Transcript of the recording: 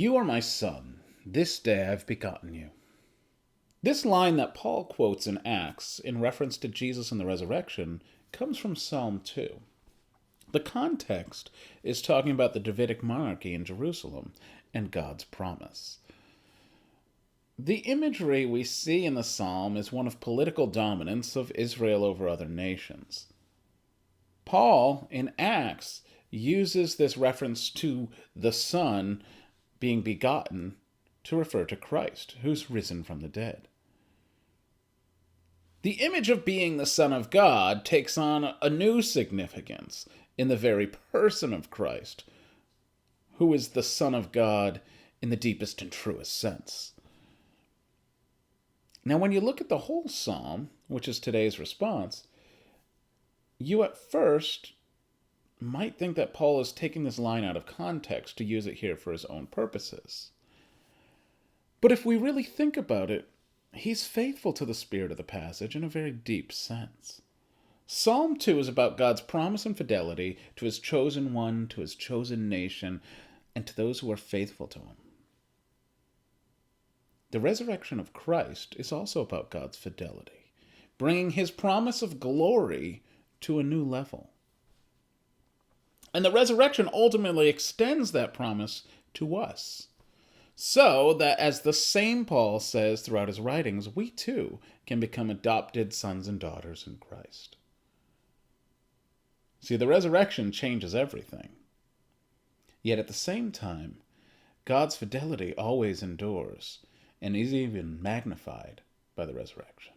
You are my son. This day I've begotten you. This line that Paul quotes in Acts in reference to Jesus and the resurrection comes from Psalm 2. The context is talking about the Davidic monarchy in Jerusalem and God's promise. The imagery we see in the psalm is one of political dominance of Israel over other nations. Paul, in Acts, uses this reference to the Son being begotten to refer to Christ, who's risen from the dead. The image of being the Son of God takes on a new significance in the very person of Christ, who is the Son of God in the deepest and truest sense. Now, when you look at the whole psalm, which is today's response, you at first might think that Paul is taking this line out of context to use it here for his own purposes. But if we really think about it, he's faithful to the spirit of the passage in a very deep sense. Psalm 2 is about God's promise and fidelity to his chosen one, to his chosen nation, and to those who are faithful to him. The resurrection of Christ is also about God's fidelity, bringing his promise of glory to a new level. And the resurrection ultimately extends that promise to us, so that, as the same Paul says throughout his writings, we too can become adopted sons and daughters in Christ. See, the resurrection changes everything. Yet at the same time, God's fidelity always endures and is even magnified by the resurrection.